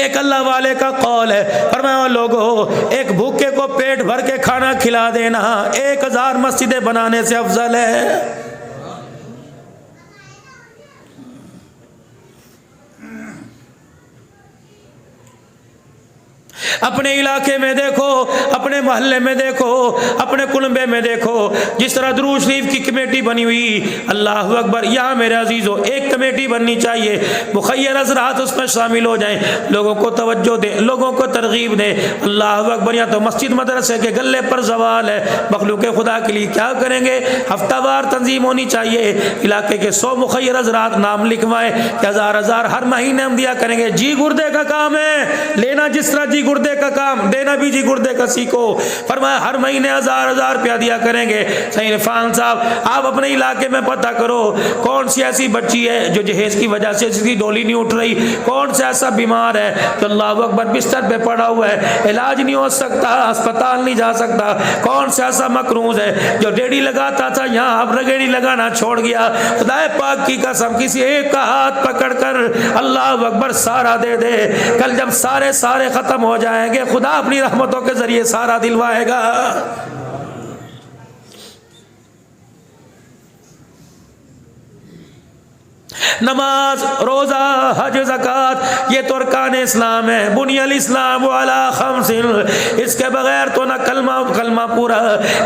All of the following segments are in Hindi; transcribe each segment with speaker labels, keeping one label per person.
Speaker 1: एक अल्लाह वाले का कौल है, फरमाया लोगों एक भूखे को पेट भर के खाना खिला देना 1000 मस्जिदें बनाने से अफजल है। अपने इलाके में देखो, अपने मोहल्ले में देखो, अपने कुनबे में देखो, जिस तरह दुरूद शरीफ की कमेटी बनी हुई, अल्लाह अकबर। यहाँ मेरे अजीजों एक कमेटी बननी चाहिए, मुखय्यर हज़रात उसमें शामिल हो जाएं, लोगों को तवज्जो दें, लोगों को तरगीब दें। अल्लाह अकबर। या तो मस्जिद मदरसे के गले पर सवाल है, मखलूक खुदा के लिए क्या करेंगे? हफ्तावार तंजीम होनी चाहिए, इलाके के 100 मुखय्यर हज़रात नाम लिखवाएं, 1000 हर महीने हम दिया करेंगे। जी गुर्दे का काम है लेना, जिस तरह जी गुर्दे का काम देना भी जी गुर्दे का सीखो। फरमाया हर महीने 1000 रुपया दिया करेंगे। सही इरफान साहब आप अपने इलाके में पता करो कौन सी ऐसी बच्ची है जो जहेज की वजह से इसकी डोली नहीं उठ रही, कौन सा ऐसा बीमार है जो अल्लाह अकबर बिस्तर पे पड़ा हुआ है, इलाज नहीं हो सकता, अस्पताल नहीं जा सकता, कौन सा ऐसा मकरूज है जो डेढ़ी लगाता था यहाँ अब रगेड़ी लगाना छोड़ गया। खुदाए पाक की कसम किसी एक का हाथ पकड़ कर अल्लाह अकबर सारा दे दे। कल जब सारे खत्म हो जाएंगे खुदा अपनी रहमतों के जरिए सारा दिलवाएगा। नमाज, रोजा, हज, ज़कात ये तो अरकान इस्लाम है। बुनियल इस्लाम वाला खमसिन, इसके बगैर तो ना कलमा पूरा,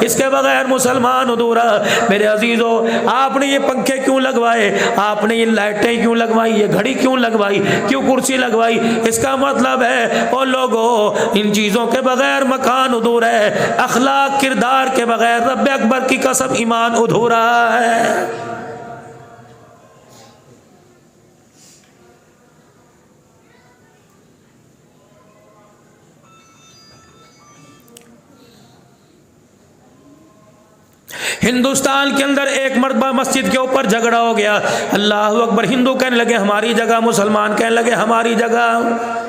Speaker 1: इसके बगैर मुसलमान अधूरा। मेरे अजीजों आपने ये पंखे क्यों लगवाए, आपने ये लाइटें क्यों लगवाई, ये घड़ी क्यों लगवाई, क्यों कुर्सी लगवाई? इसका मतलब है ओ लोगों इन चीज़ों के बगैर मकान अधूरा है, अखलाक किरदार के बगैर रब अकबर की कसम ईमान अधूरा है। हिंदुस्तान के अंदर एक मरतबा मस्जिद के ऊपर झगड़ा हो गया, अल्लाह अकबर। हिंदू कहने लगे हमारी जगह, मुसलमान कहने लगे हमारी जगह।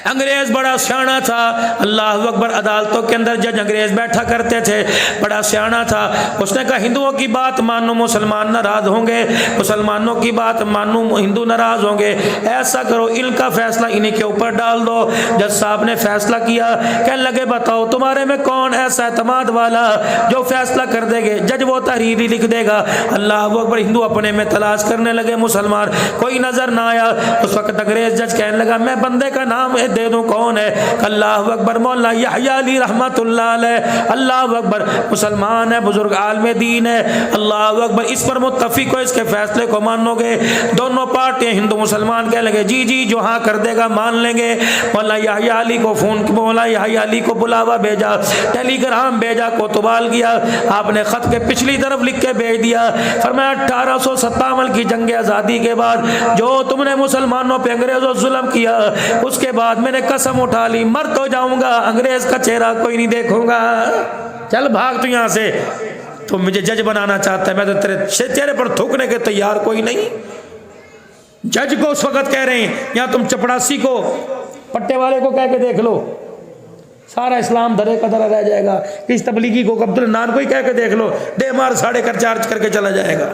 Speaker 1: अंग्रेज बड़ा सियाना था, अल्लाह अकबर। अदालतों के अंदर जज अंग्रेज बैठा करते थे, बड़ा सियाना था। उसने कहा हिंदुओं की बात मानो मुसलमान नाराज होंगे, मुसलमानों की बात मानो हिंदू नाराज होंगे। ऐसा करो इनका फैसला इन्हीं के ऊपर डाल दो। जज साहब ने फैसला किया, कहने लगे बताओ तुम्हारे में कौन ऐसा एतमाद वाला जो फैसला कर देंगे? जज वो तहरीर ही लिख देगा। अल्लाह अकबर। हिंदू अपने में तलाश करने लगे, मुसलमान कोई नजर ना आया। उस वक्त अंग्रेज जज कहने लगा मैं बंदे का नाम दे दूं, कौन है? अल्लाह अकबर। मौलाना यहया अली रहमतुल्लाह अलैह, अल्लाह अकबर, मुसलमान है, बुजुर्ग आलम दीन है, अल्लाह अकबर। इस पर मुत्तफिक हो, इसके फैसले को मानोगे? दोनों पार्टियां हिंदू मुसलमान कह लगे जी जी जो हाँ कर देगा मान लेंगे। मौलाना यहया अली को फोन, मौलाना यहया अली को बुलावा भेजा, टेलीग्राम भेजा, कोतवाल किया, आपने खत के पिछली तरफ लिख के भेज दिया। फरमाया 1857 की जंग आज़ादी के बाद जो तुमने मुसलमानों पे अंग्रेजों जुल्म किया, उसके बाद मैंने कसम उठा ली मर तो जाऊंगा, अंग्रेज का चेहरा कोई नहीं देखूंगा। चल भाग तू यहां से। तो मुझे जज बनाना चाहता है, मैं तो तेरे चेहरे पर थूकने के तैयार कोई नहीं। जज को उस वक्त कह रहे हैं या तुम चपड़ासी को, पट्टे वाले को कह के देख लो, सारा इस्लाम धरे का धरा रह जाएगा। किस तबलीगी को, अब्दुल नान को ही कह के देख लो, डे मार साढ़े कर चार्ज करके चला जाएगा।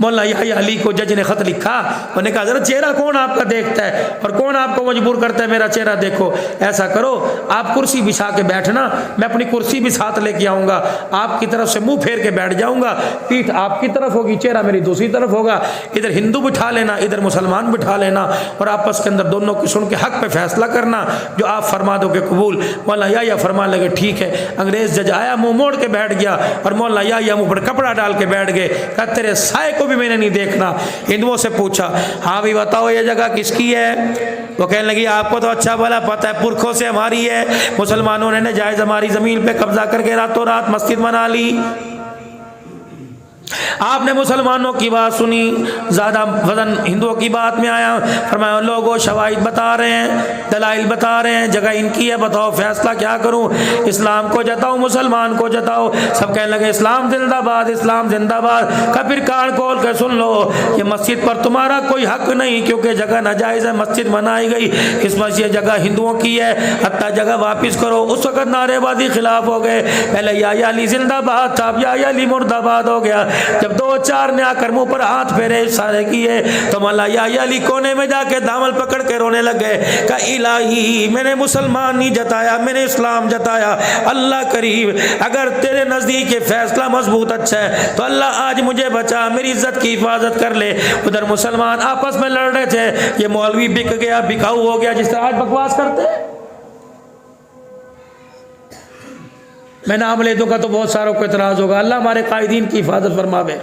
Speaker 1: मौलाना यहया अली को जज ने खत लिखा, उन्होंने कहा जरा चेहरा कौन आपका देखता है और कौन आपको मजबूर करता है मेरा चेहरा देखो। ऐसा करो आप कुर्सी बिछा के बैठना, मैं अपनी कुर्सी भी साथ लेके आऊँगा, आपकी तरफ से मुंह फेर के बैठ जाऊँगा, पीठ आपकी तरफ होगी, चेहरा मेरी दूसरी तरफ होगा। इधर हिंदू बिठा लेना, इधर मुसलमान बिठा लेना और आपस के अंदर दोनों की सुन के हक पे फैसला करना, जो आप फरमा दोगे कबूल। मौलाना यहया फरमा लगे ठीक है। अंग्रेज जज आया, मुँह मोड़ के बैठ गया और मौलाना यहया मुँह पर कपड़ा डाल के बैठ गए। कहा तेरे साए को भी मैंने नहीं देखना। हिंदुओं से पूछा हाँ भी बताओ ये जगह किसकी है? वो कहने लगी आपको तो अच्छा भला पता है, पुरखों से हमारी है। मुसलमानों ने जायज हमारी जमीन पे कब्जा करके रातों रात मस्जिद बना ली। आपने मुसलमानों की बात सुनी, ज़्यादा वजन हिंदुओं की बात में आया। फरमाया लोगों शवाहिद बता रहे हैं, दलाइल बता रहे हैं, जगह इनकी है, बताओ फैसला क्या करूं? इस्लाम को जताओ मुसलमान को जताओ? सब कहने लगे इस्लाम जिंदाबाद, इस्लाम जिंदाबाद। का फिर कान खोल कर सुन लो, ये मस्जिद पर तुम्हारा कोई हक नहीं क्योंकि जगह नाजायज़ है, मस्जिद बनाई गई, इस मस्जिद जगह हिंदुओं की है, हत्ता जगह वापिस करो। उस वक्त नारेबाजी खिलाफ हो गए। पहले यहया अली जिंदाबाद था, अब यहया अली मुर्दाबाद हो गया। जब 2-4 ने आकर मुंह पर हाथ फेरे इशारे किए तो मौला याह्या अली कोने में जाके दामन पकड़ के रोने लग गए। कहा इलाही मैंने मुसलमान नहीं जताया, मैंने इस्लाम जताया। अल्लाह करीब अगर तेरे नजदीक ये फैसला मजबूत अच्छा है तो अल्लाह आज मुझे बचा, मेरी इज्जत की हिफाजत कर ले। उधर मुसलमान आपस में लड़ रहे थे, ये मौलवी बिक गया, बिकाऊ हो गया, जिस तरह आज बकवास करते हैं। मैं नाम ले दूंगा तो बहुत सारों को इतराज होगा। अल्लाह हमारे कायदीन की हिफाजत फरमावे,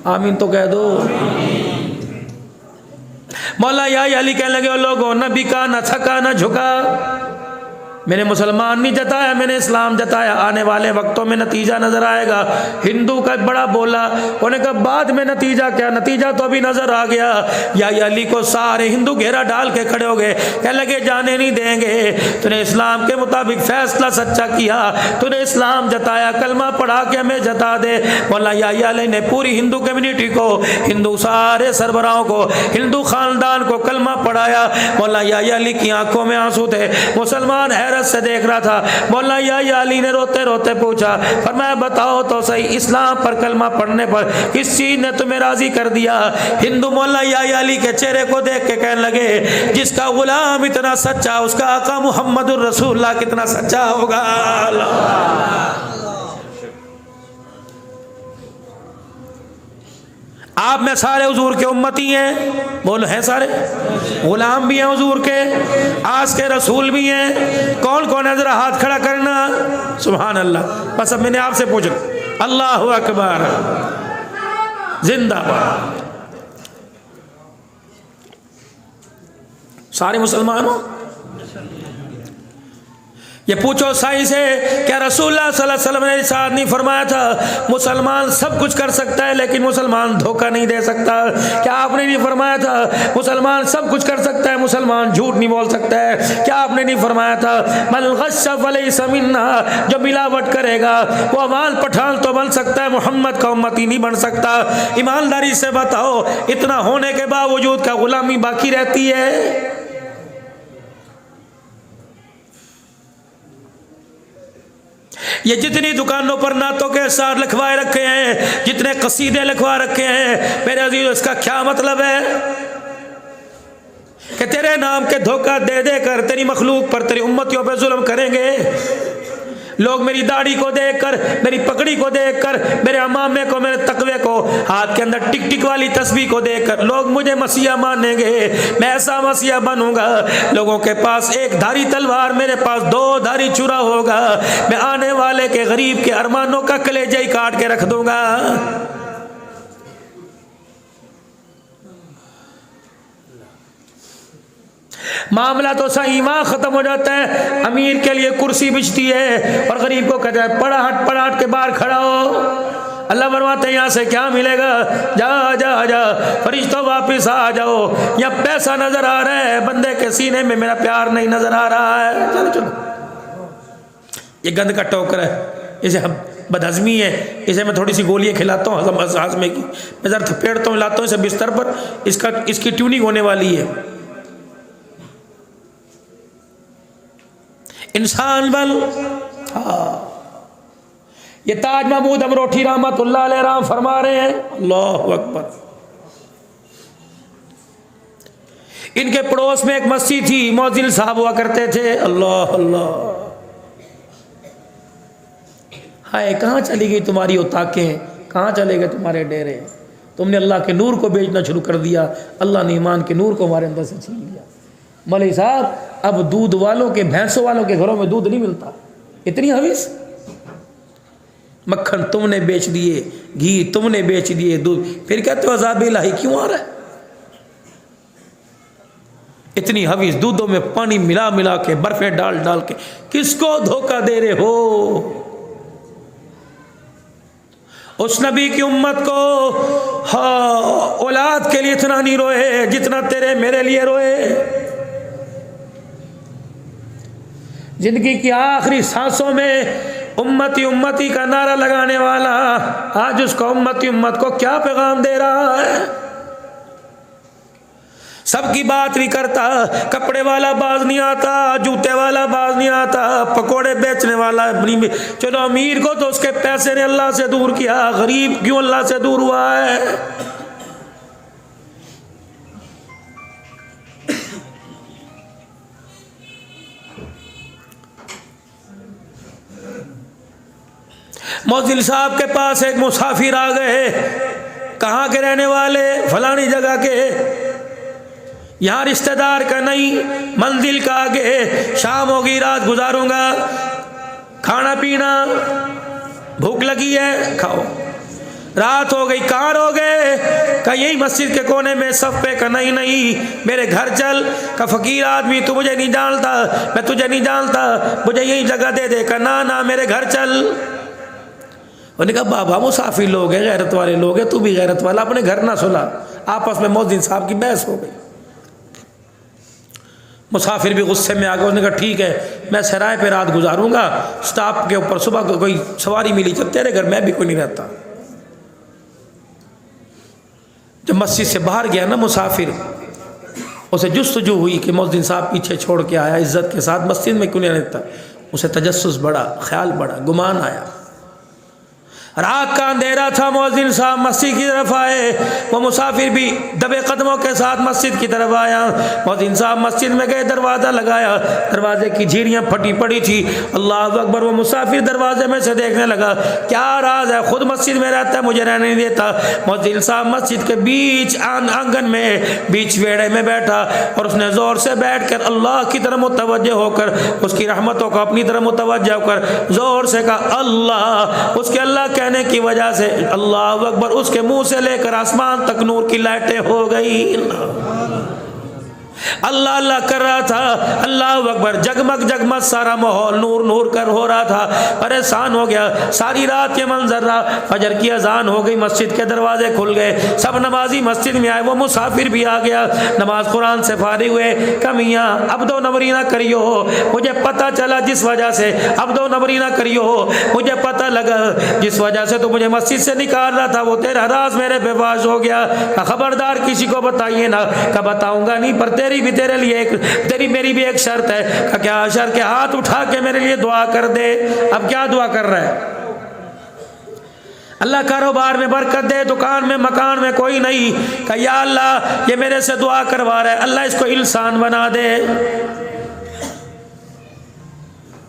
Speaker 1: आमीन तो कह दो। मौला याह्या अली कहने लगे लोगों न बिका न थका न झुका, मैंने मुसलमान नहीं जताया, मैंने इस्लाम जताया। आने वाले वक्तों में नतीजा नजर आएगा। हिंदू का बड़ा बोला, उन्होंने कहा बाद में नतीजा क्या, नतीजा तो अभी नजर आ गया। याह्या अली को सारे हिंदू घेरा डाल के खड़े हो गए, कहने लगे जाने नहीं देंगे, तूने इस्लाम के मुताबिक फैसला सच्चा किया, तूने इस्लाम जताया, कलमा पढ़ा के हमें जता दे। मौला याह्या अली ने पूरी हिंदू कम्युनिटी को, हिंदू सारे सरबराहों को, हिंदू खानदान को कलमा पढ़ाया। मौला याह्या अली की आंखों में आंसू थे, मुसलमान हैरत से देख रहा था। मौला याह्या अली ने रोते रोते पूछा, फरमाया बताओ तो सही, इस्लाम पर कलमा पढ़ने पर किस चीज ने तुम्हें राजी कर दिया? हिंदू मौला याह्या अली के चेहरे को देख के कहने लगे जिसका गुलाम इतना सच्चा, उसका आका मुहम्मदुर रसूलुल्लाह कितना सच्चा होगा। आप में सारे हुजूर के उम्मती हैं, बोलो हैं सारे, गुलाम भी हैं हुजूर के, आज के रसूल भी हैं। कौन कौन है जरा हाथ खड़ा करना, सुभान अल्लाह। बस अब मैंने आपसे पूछा, अल्लाहु अकबर, जिंदाबाद। सारे मुसलमान हो? ये पूछो साईं से, क्या रसूलुल्लाह सल्लल्लाहु अलैहि वसल्लम ने इरशाद नहीं फरमाया था मुसलमान सब कुछ कर सकता है लेकिन मुसलमान धोखा नहीं दे सकता? क्या आपने नहीं फरमाया था मुसलमान सब कुछ कर सकता है, मुसलमान झूठ नहीं बोल सकता है? क्या आपने नहीं फरमाया था मल गश्शा फलैसा मिन्ना, जो मिलावट करेगा वो अमाल पठान तो बन सकता है, मोहम्मद का उम्मती नहीं बन सकता? ईमानदारी से बताओ, इतना होने के बावजूद क्या गुलामी बाकी रहती है? ये जितनी दुकानों पर नातों के अशआर लिखवाए रखे हैं, जितने कसीदे लिखवा रखे हैं, मेरे अजीज इसका क्या मतलब है? कि तेरे नाम के धोखा दे दे कर तेरी मखलूक पर, तेरी उम्मतियों पर जुल्म करेंगे। लोग मेरी दाढ़ी को देखकर, मेरी पगड़ी को देखकर, मेरे अमामे को, मेरे तकवे को, हाथ के अंदर टिक टिक वाली तस्बीह को देखकर लोग मुझे मसीहा मानेंगे। मैं ऐसा मसीहा बनूंगा, लोगों के पास एक धारी तलवार, मेरे पास 2 धारी छुरा होगा। मैं आने वाले के गरीब के अरमानों का कलेजा ही काट के रख दूंगा। मामला तो सही वहां खत्म हो जाता है, अमीर के लिए कुर्सी बिछती है और गरीब को कहता है पड़ाहट के बाहर खड़ा हो। अल्लाह फरमाते हैं यहाँ से क्या मिलेगा, जा जा जा फरिश्तों वापिस आ जाओ। या पैसा नजर आ रहा है, बंदे के सीने में मेरा प्यार नहीं नजर आ रहा है। चलो चलो, ये गंद का टोकर है, इसे हम बदहजमी है, इसे मैं थोड़ी सी गोलियां खिलाता हूँ हाजमे की, मैं जरा थपेड़ता हूँ, लाता हूँ इसे बिस्तर पर, इसकी ट्यूनिंग होने वाली है। इंसान बल, हाँ, ये ताज महमूद अमरोठी रहमतुल्लाह अलैह राम फरमा रहे हैं, अल्लाहु अकबर। इनके पड़ोस में एक मस्जिद थी, मौजिल साहब हुआ करते थे। अल्लाह अल्लाह, हाय कहाँ चली गई तुम्हारी औताकें, कहाँ चले गए तुम्हारे डेरे? तुमने अल्लाह के नूर को बेचना शुरू कर दिया, अल्लाह ने ईमान के नूर को हमारे अंदर से छीन लिया। मौलवी साहब, अब दूध वालों के, भैंसों वालों के घरों में दूध नहीं मिलता, इतनी हवीस। मक्खन तुमने बेच दिए, घी तुमने बेच दिए, दूध, फिर कहते हो अज़ाब इलाही क्यों आ रहा है? इतनी हवीस, दूधों में पानी मिला मिला के, बर्फें डाल डाल के, किसको धोखा दे रहे हो? उस नबी की उम्मत को हाँ औलाद के लिए इतना नहीं रोए जितना तेरे मेरे लिए रोए। जिंदगी की आखिरी सांसों में उम्मती उम्मती का नारा लगाने वाला आज उसको उम्मती उम्मत को क्या पैगाम दे रहा है? सबकी बात नहीं करता, कपड़े वाला बाज नहीं आता, जूते वाला बाज नहीं आता, पकोड़े बेचने वाला नहीं। चलो अमीर को तो उसके पैसे ने अल्लाह से दूर किया, गरीब क्यों अल्लाह से दूर हुआ है? मौजिल साहब के पास एक मुसाफिर आ गए। कहाँ के रहने वाले? फलानी जगह के। यहाँ रिश्तेदार का नहीं, मंजिल का आगे, शाम होगी, रात गुजारूंगा, खाना पीना, भूख लगी है, खाओ। रात हो गई, कहाँ हो गए? का यही मस्जिद के कोने में सफ पे। का नहीं नहीं, मेरे घर चल। का फकीर आदमी, तू मुझे नहीं जानता, मैं तुझे नहीं जानता, मुझे यही जगह दे दे। का ना ना, मेरे घर चल। उन्होंने कहा बाबा मुसाफिर लोग हैं, गैरत वाले लोग हैं, तू भी गैरत वाला, अपने घर ना सुला। आपस में मौजिन साहब की बहस हो गई। मुसाफिर भी गुस्से में आ गया। उसने कहा ठीक है, मैं सराय पे रात गुजारूंगा, स्टॉप के ऊपर सुबह को कोई सवारी मिली चल तेरे घर, मैं भी कोई नहीं रहता। जब मस्जिद से बाहर गया ना मुसाफिर, उसे जुस्तजू हुई कि मौजिन साहब पीछे छोड़ के आया, इज्जत के साथ मस्जिद में क्यों नहीं रहता। उसे तजस्सुस बढ़ा, ख्याल बढ़ा, गुमान आया। रात का अंधेरा था, मौजिन साहब मस्जिद की तरफ आए। वो मुसाफिर भी दबे कदमों के साथ मस्जिद की तरफ आया। मौजिन साहब मस्जिद में गए, दरवाज़ा लगाया, दरवाजे की झीड़ियाँ फटी पड़ी थी। अल्लाह अकबर। वो मुसाफिर दरवाजे में से देखने लगा, क्या राज है, खुद मस्जिद में रहता है, मुझे रहने नहीं देता। मौजिन साहब मस्जिद के बीच आंगन में, बीच वेड़े में बैठा और उसने ज़ोर से बैठ कर अल्लाह की तरफ मुतवज्जह होकर, उसकी रहमतों को अपनी तरफ मुतवज्जह होकर ज़ोर से कहा अल्लाह। उसके अल्लाह कहने की वजह से अल्लाह अकबर, उसके मुंह से लेकर आसमान तक नूर की लाइटें हो गई। अल्लाह अल्लाह कर रहा था, अल्लाह अकबर, जगमग जगमग सारा माहौल नूर नूर कर हो रहा था। परेशान हो गया, सारी रात ये मंजर रहा। फजर की अजान हो गई, मस्जिद के दरवाजे खुल गए, सब नमाजी मस्जिद में आए। वो मुसाफिर भी आ गया, नमाज कुरान से फारिग हुए। कमियाँ अब दो नबरी ना करियो, मुझे पता चला जिस वजह से, अब दो नबरी ना करियो, मुझे पता लगा जिस वजह से तो मुझे मस्जिद से निकाल रहा था, वो तेरा राज मेरे पे फाश हो गया। खबरदार किसी को बताइए ना। का बताऊंगा नहीं, पर तेरी भी, तेरे लिए एक, तेरी मेरी भी एक शर्त है। क्या शर्त? के हाथ उठा के मेरे लिए दुआ कर दे। अब क्या दुआ कर रहा है? अल्लाह कारोबार में बरकत दे, दुकान में मकान में कोई नहीं। का या अल्लाह ये मेरे से दुआ करवा रहा है, अल्लाह इसको इंसान बना दे।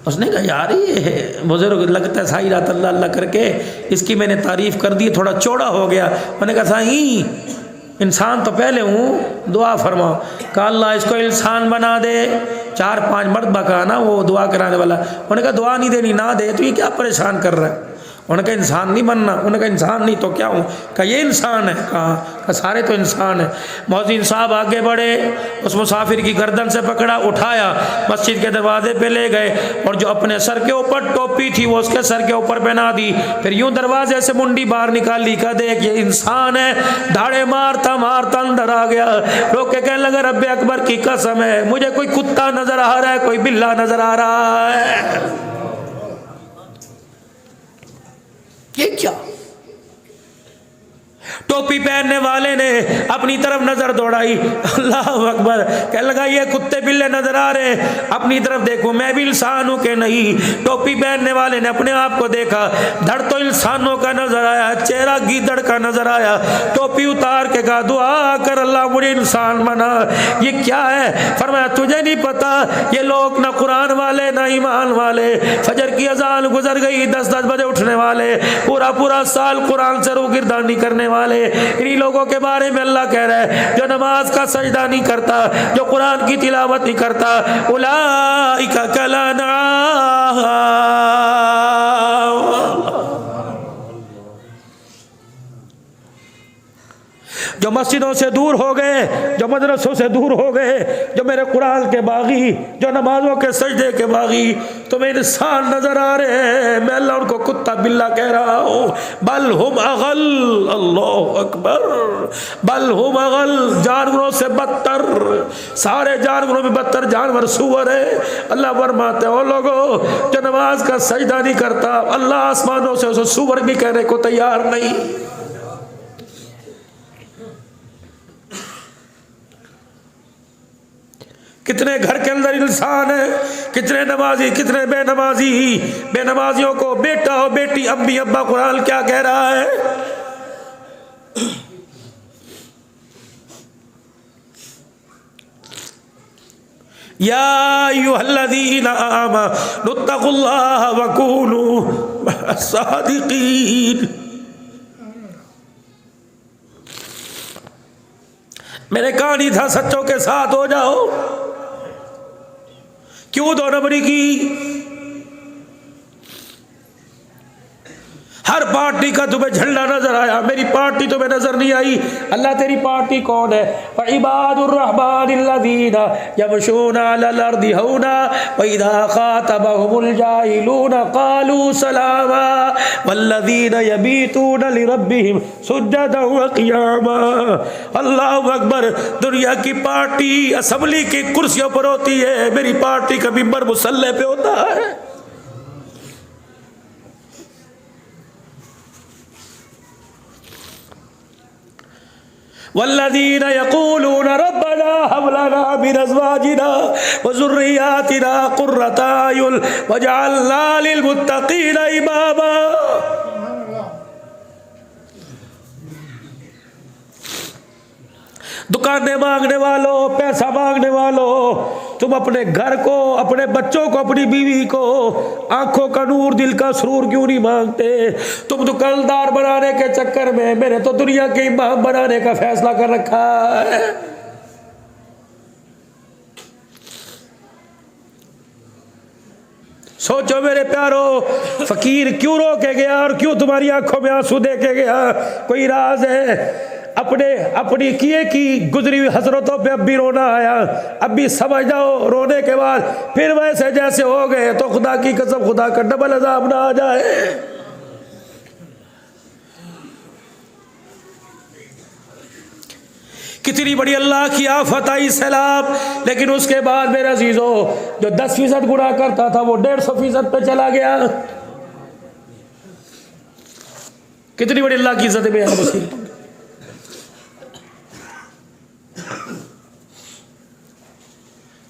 Speaker 1: उसने कहा यार ये बुजुर्ग लगता है सारी रात अल्लाह अल्लाह करके, इसकी मैंने तारीफ कर दी, थोड़ा चौड़ा हो गया। मैंने कहा साईं इंसान तो पहले हूँ, दुआ फरमाओ। कहा अल्लाह इसको इंसान बना दे। 4-5 मर्तबा कहा ना वो दुआ कराने वाला। उन्होंने कहा दुआ नहीं देनी, ना दे, तो ये क्या परेशान कर रहा है? उन्होंने कहा इंसान नहीं बनना। उन्होंने कहा इंसान नहीं तो क्या हूँ? कहा ये इंसान है। कहा सारे तो इंसान है। मौजिन साहब आगे बढ़े, उस मुसाफिर की गर्दन से पकड़ा, उठाया, मस्जिद के दरवाजे पे ले गए और जो अपने सर के ऊपर टोपी थी वो उसके सर के ऊपर पहना दी। फिर यूं दरवाजे से मुंडी बाहर निकाली। कहा देख ये इंसान है। धाड़े मारता मारता अंदर आ गया। लोग के कहने लगे रब्बे अकबर की कसम है, मुझे कोई कुत्ता नजर आ रहा है, कोई बिल्ला नजर आ रहा है। ये क्या? टोपी पहनने वाले ने अपनी तरफ नजर दौड़ाई। अल्लाह अकबर। कहने लगा ये कुत्ते बिल्ले नजर आ रहे हैं, अपनी तरफ देखो, मैं भी इंसान हूं कि नहीं। टोपी पहनने वाले ने अपने आप को देखा, धड़ तो इंसानों का नजर आया, चेहरा गीदड़ का नजर आया। टोपी उतार के कहा दुआ कर अल्लाह मुझे इंसान बना। ये क्या है? फरमाया तुझे नहीं पता, ये लोग ना कुरान वाले ना ईमान वाले, फजर की अजान गुजर गई, 10-10 बजे उठने वाले, पूरा पूरा साल कुरान से रूगिरदानी करने वाले, इन्हीं लोगों के बारे में अल्लाह कह रहा है जो नमाज का सजदा नहीं करता, जो कुरान की तिलावत नहीं करता, उलाइका कलाना, जो मस्जिदों से दूर हो गए, जो मदरसों से दूर हो गए, जो मेरे कुरान के बागी, जो नमाजों के सजदे के बागी, तुम्हें इंसान नजर आ रहे हैं, मैं अल्लाह उनको कुत्ता बिल्ला कह रहा हूँ। बल हुम अगल, अल्लाह अकबर, बल हुम अगल, जानवरों से बदतर, सारे जानवरों में बदतर जानवर सूअर है। अल्लाह फरमाते हो लोगों जो नमाज का सजदा नहीं करता, अल्लाह आसमानों से उसे सूअर भी कहने को तैयार नहीं। कितने घर के अंदर इंसान है, कितने नमाजी कितने बेनमाजी। बेनमाजियों को बेटा और बेटी अम्मी अब्बा कुरान क्या कह रहा है? या अय्युहल्लज़ीना आमनुत्तक़ुल्लाह वकूनू मअस-सादिक़ीन। मैंने कहा नहीं था सच्चों के साथ हो जाओ। क्यों 2 नंबरी की? हर पार्टी का तुम्हें झंडा नजर आया, मेरी पार्टी तुम्हें नजर नहीं आई। अल्लाह तेरी पार्टी कौन है? इबादुर रहमानिल्लज़ीना यमशूना अलल अर्दि हौना व इज़ा ख़ातबहुमुल जाहिलूना क़ालू सलामा वल्लज़ीना यबीतूना लिरब्बिहिम सुज्जदन व क़ियामा। अल्लाहु अकबर। दुनिया की पार्टी असेंबली की कुर्सियों पर होती है, मेरी पार्टी का मिंबर मुसल्ले पे होता है। वल्लज़ीना यक़ूलूना रब्बना हब लना मिन अज़वाजिना व ज़ुर्रिय्यातिना क़ुर्रता अयुन वजअलना लिलमुत्तक़ीना इमामा। दुकानें मांगने वालों, पैसा मांगने वालों, तुम अपने घर को, अपने बच्चों को, अपनी बीवी को आंखों का नूर दिल का सुरूर क्यों नहीं मांगते? तुम दुकानदार बनाने के चक्कर में मैंने तो दुनिया के इमाम बनाने का फैसला कर रखा है। सोचो मेरे प्यारो, फकीर क्यों रोके गया और क्यों तुम्हारी आंखों में आंसू दे के गया? कोई राज है? अपनी किए की गुजरी हुई हसरतों पे अब भी रोना आया? अब भी समझ जाओ, रोने के बाद फिर वैसे जैसे हो गए तो खुदा की कसम खुदा का डबल अज़ाब ना आ जाए। कितनी बड़ी अल्लाह की आफत आई सैलाब, लेकिन उसके बाद मेरे अजीजों जो 10% गुनाह करता था वो 150% पे चला गया। कितनी बड़ी अल्लाह की इज्जत में।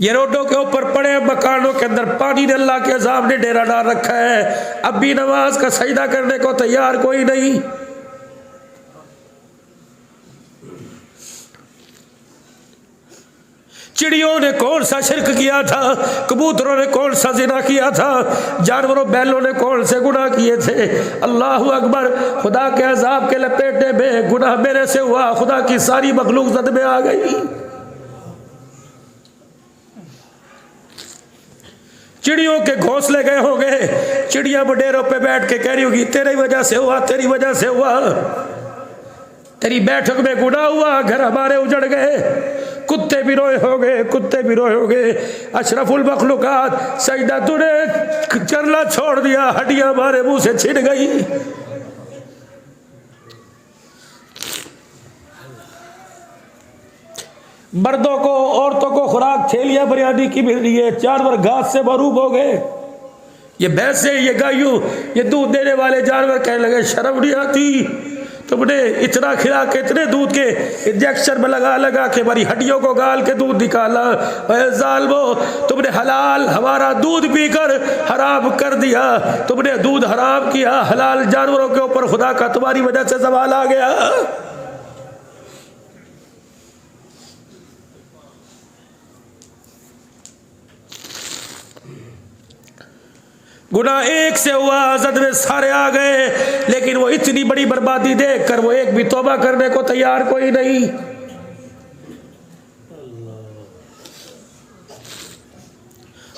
Speaker 1: ये रोडों के ऊपर पड़े मकानों के अंदर पानी ने अल्लाह के सामने डेरा डाल रखा है। अब भी नमाज का सजदा करने को तैयार कोई नहीं। चिड़ियों ने कौन सा शिरक किया था? कबूतरों ने कौन सा जिना किया था? जानवरों बैलों ने कौन से गुनाह किए थे? अल्लाहु अकबर। खुदा के अजाब के लपेटे में गुनाह मेरे से हुआ, खुदा की सारी मखलूक जद में आ गई। चिड़ियों के घोंसले गए होंगे, चिड़िया बडेरों पे बैठ के कह रही होगी तेरी वजह से हुआ, तेरी वजह से हुआ, तेरी बैठक में गुनाह हुआ, घर हमारे उजड़ गए। कुत्ते भी रोए होंगे, कुत्ते भी रोए होंगे। अशरफुल मखलूकात सजदा तूने चरला छोड़ दिया, हड्डियां हमारे मुंह से छिन गई। मर्दों को, औरतों को खुराक छेलियां बिरयानी की मिल रही है, जानवर घास से मरूब हो गए। ये भैंसे, ये गायों, ये दूध देने वाले जानवर कहने लगे शर्म नहीं आती, तुमने इतना खिला के, इतने दूध के इंजेक्शन में लगा लगा के हमारी हड्डियों को गाल के दूध निकाला। जालिमो, तुमने हलाल हमारा दूध पीकर हराम कर दिया, तुमने दूध हराम किया, हलाल जानवरों के ऊपर खुदा का तुम्हारी वजह से सवाल आ गया। गुनाह एक से हुआ, हज़रत में सारे आ गए, लेकिन वो इतनी बड़ी बर्बादी देखकर वो एक भी तौबा करने को तैयार कोई नहीं।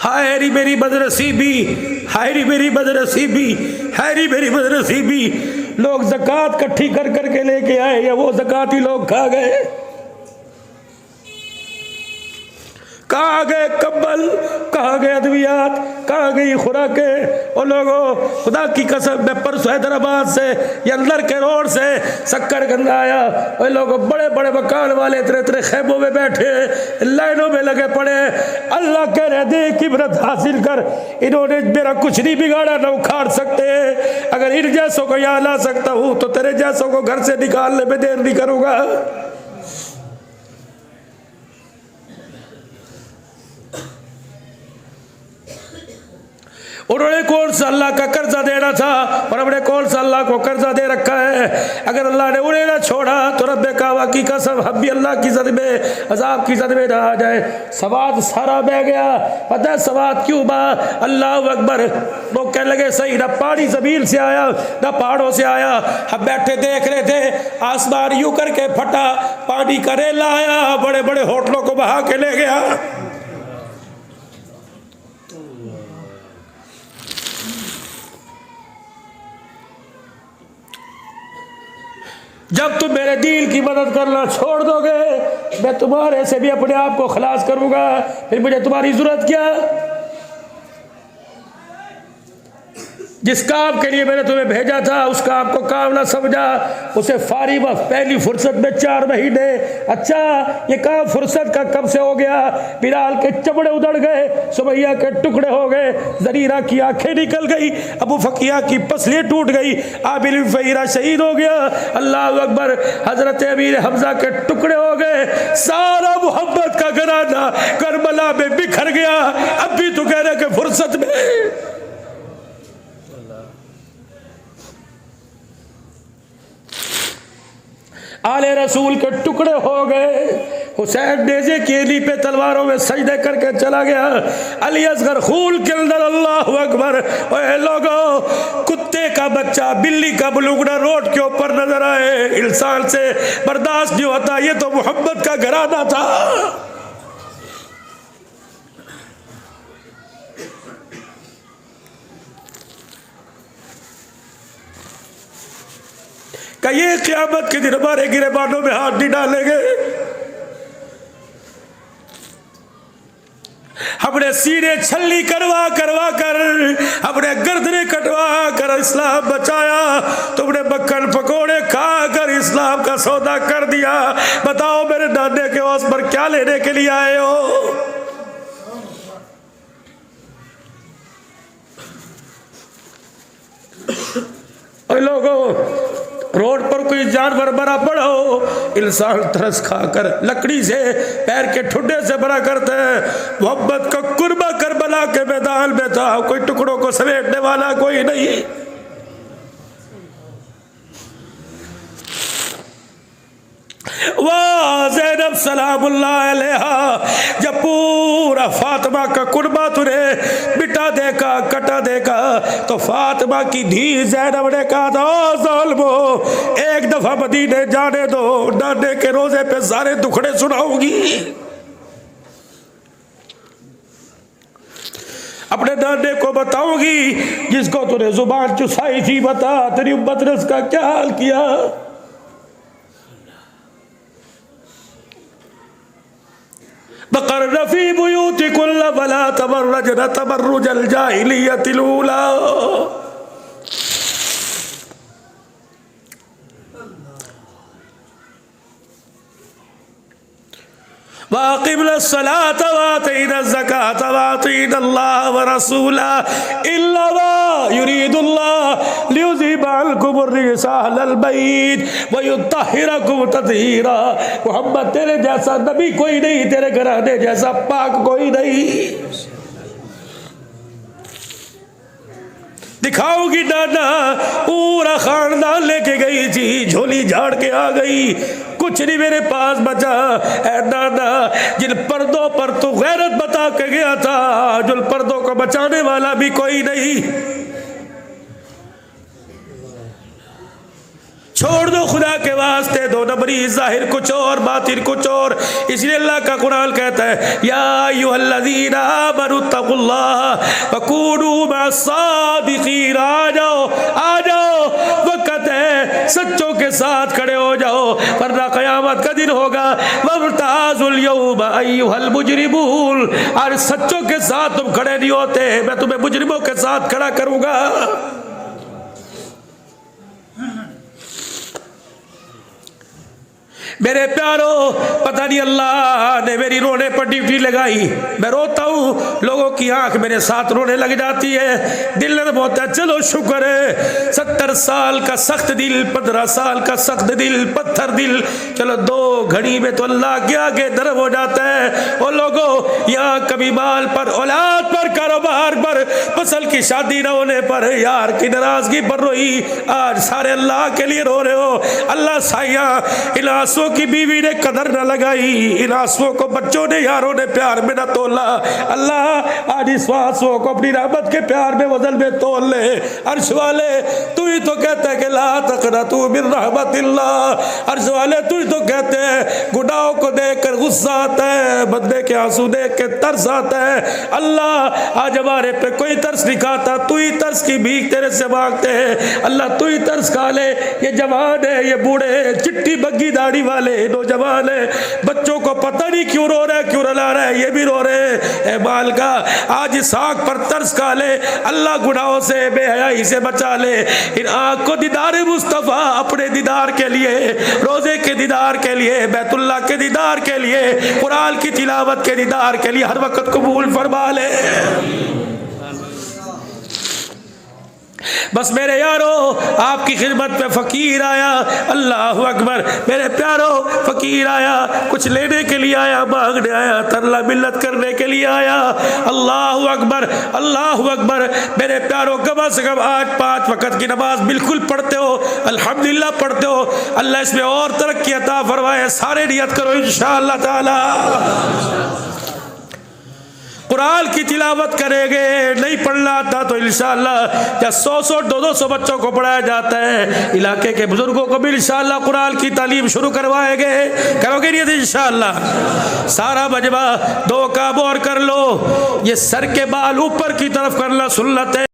Speaker 1: हाय री मेरी बदनसीबी, हाय री मेरी बदनसीबी, हाय री मेरी बदनसीबी। लोग ज़कात इकट्ठी कर करके लेके आए, या वो ज़कात ही लोग खा गए। कहाँ गए कंबल, कहाँ गए अद्वियात, कहाँ गई खुराकें? और लोगों खुदा की कसम, मैं परसों हैदराबाद से या अंदर के रोड से सक्करगंज आया, वो लोग बड़े बड़े मकान वाले इतने इतने खैमों में बैठे, लाइनों में लगे पड़े। अल्लाह कह रहे देख इबरत हासिल कर, इन्होंने मेरा कुछ नहीं बिगाड़ा, न उखाड़ सकते। अगर इन जैसों को यहाँ ला सकता हूँ तो तेरे जैसों को घर से निकालने में देर नहीं करूँगा। उन्होंने कौन सा अल्लाह का कर्जा देना था और हमने कौन सा अल्लाह को कर्जा दे रखा है। अगर अल्लाह ने उन्हें ना छोड़ा तो रब्बे काबा की कसम हम भी अल्लाह की जद में अजाब की जद में ना आ जाए। सवाद सारा बह गया। पता है सवाद क्यों बा? अल्लाह अकबर। वो कहने लगे सही ना पानी जमीन से आया ना पहाड़ों से आया। हम बैठे देख रहे थे आसमान यूं करके फटा, पानी का रेला आया, बड़े बड़े होटलों को बहा के ले गया। जब तुम मेरे दीन की मदद करना छोड़ दोगे मैं तुम्हारे से भी अपने आप को खलास करूंगा, फिर मुझे तुम्हारी जरूरत क्या? जिस काम के लिए मैंने तुम्हें भेजा था उस काम को काम ना समझा, उसे फारी वक्त पहली फुर्सत में 4 महीने। अच्छा ये काम फुर्सत का कब से हो गया? बिलाल के चमड़े उधड़ गए, सुमैया के टुकड़े हो गए, जरीरा की आंखें निकल गई, अबू फकिया की पसलियां टूट गई, आबिल फहीरा शहीद हो गया। अल्लाह अकबर। हजरत अमीर हमजा के टुकड़े हो गए। सारा मोहब्बत का घराना करबला में बिखर गया। अब भी तू कह रहे कि फुर्सत में। आले रसूल के टुकड़े हो गए। हुसैन नेज़े की एली पे तलवारों में सजदे करके चला गया। अली असगर खून के अंदर। अल्लाह अकबर। ओए लोगों, कुत्ते का बच्चा बिल्ली का बलूंगड़ा रोड के ऊपर नजर आए, इंसान से बर्दाश्त नहीं होता। ये तो मोहब्बत का घराना था। ये क़यामत के दिन हमारे गिरेबानों में हाथ नहीं डालेंगे। हमने सीने छल्ली करवा करवा कर, हमने गर्दने कटवा कर इस्लाम बचाया। तुमने मक्खन पकोड़े खा कर इस्लाम का सौदा कर दिया। बताओ मेरे दादे के हौस पर क्या लेने के लिए आए हो? लोगों, रोड पर कोई जानवर मरा पड़ा हो, इंसान तरस खाकर लकड़ी से पैर के ठुड्डे से बना करते हैं। मोहब्बत का कुर्बा करबला के मैदान में था, कोई टुकड़ों को समेटने वाला कोई नहीं। वाह ज़ैनब सलामुल्लाह अलैहा, जब पूरा फातिमा का कुर्बा तुझे मिटा देखा, कटा देखा, तो फातिमा की धी ज़ैनब ने कहा था ओ ज़ालिमो, एक दफा मदीने जाने दो, नाने के रोजे पे सारे दुखड़े सुनाऊंगी। अपने नाने को बताऊंगी जिसको तूने जुबान चुसाई थी। बता तेरी उम्मत ने उसका क्या हाल किया। वक़र्न फ़ी बुयूतिकुन्न वला तबर्रजन तबर्रुजल जाहिलिय्यतिल ऊला। वाक़िमनस्सलात वातीनज़्ज़कात वातीनल्लाह व रसूलहु इन्नमा युरीदुल्लाहु लियुज़हिबा अन्कुम अर्रिज्सा अहलल बैत व युत्तहिरकुम तत्हीरा। मोहम्मद तेरे जैसा नबी कोई नहीं, तेरे घराने जैसा पाक कोई नहीं। दिखाओगी नाना, पूरा खानदान लेके गई थी, झोली झाड़ के आ गई, कुछ नहीं मेरे पास बचा। ऐ नाना, जिन पर्दों पर तू गैरत बता के गया था, जिन पर्दों को बचाने वाला भी कोई नहीं। छोड़ दो खुदा के वास्ते, दो नंबरी, जाहिर कुछ और बातिन कुछ और। इसलिए अल्लाह का कुरान कहता है या अय्युहल्लज़ीना आमनुत्तकुल्लाह वकूनू मअस्सादिक़ीन। आ जाओ, वक़्त है सच्चों के साथ खड़े हो जाओ, वरना क़यामत का दिन होगा। वम्ताज़ुल यौमा अय्युहल मुजरिमून। और सच्चों के साथ तुम खड़े नहीं होते, मैं तुम्हें मुजरिमों के साथ खड़ा करूंगा। मेरे प्यारो, पता नहीं अल्लाह ने मेरी रोने पर ड्यूटी लगाई। मैं रोता हूँ, लोगों की आंख मेरे साथ रोने लग जाती है, दिल नरम होता है। चलो शुक्र है, 70 साल का सख्त दिल, 15 साल का सख्त दिल, पत्थर दिल, चलो 2 घड़ी में तो अल्लाह के आगे नरम हो जाता है। वो लोगों, यहाँ कभी माल पर, औलाद पर, कारोबार पर, फसल की शादी न होने पर, यार की नाराजगी पर रोई, आज सारे अल्लाह के लिए रो रहे हो। अल्लाह साया, इन आंसुओं की बीवी ने कदर न लगाई, इन आंसुओं को बच्चों ने, यारों ने प्यार में न तोला। अल्लाह आज इस आंसुओं को अपनी रहमत के प्यार में वजन में तोल ले। अर्श वाले, तू ही तो कहता है कि ला तक़नतू मिन रहमतिल्लाह। अर्श वाले, तू ही तो कहते हैं गुनाहों को देखकर गुस्सा आता है, बंदे के आंसू देख के तरस आता है। अल्लाह आज हमारे पे कोई तरस नहीं खाता, तू ही तरस की भीख तेरे से मांगते हैं। अल्लाह तू ही तरस खा ले। ये जवान है, ये बूढ़े, चिट्टी बग्गी दाढ़ी वाले नौजवान है, बच्चों को पता नहीं क्यों रो रहा है, क्यों रुला रहा है, ये भी रो रहे हैं। बाल का आज इस आँख पर तरस खा ले। अल्लाह गुनाहों से, बेहयाई से बचा ले। इन आँख को दीदार मुस्तफ़ा, अपने दीदार के लिए, रोजे के दीदार के लिए, बैतुल्लाह के दीदार के लिए, कुरान की तिलावत के दीदार के लिए हर वक्त कबूल फरमा ले। बस मेरे यारो, आपकी खिदमत में फकीर आया, अल्लाह अकबर। मेरे प्यारो, फकीर आया, कुछ लेने के लिए आया, मांगने आया, तरला मिल्लत करने के लिए आया। अल्लाह अकबर, अल्लाह अकबर। मेरे प्यारो, कम से कम 8-5 वक़्त की नमाज बिल्कुल पढ़ते हो, अल्हम्दुलिल्लाह पढ़ते हो। अल्लाह इसमें और तरक्की अता फरमाए। सारे नियत करो इंशाअल्लाह ताला। कुरान की तिलावत करेंगे, नहीं पढ़ना आता तो इंशाअल्लाह या 100-100, 200 बच्चों को पढ़ाया जाता है। इलाके के बुजुर्गों को भी इंशाअल्लाह कुरान की तालीम शुरू करवाएंगे। करोगे नहीं इंशाअल्लाह? सारा मजमा 2 काम और कर लो। ये सर के बाल ऊपर की तरफ करना सुन्नत है।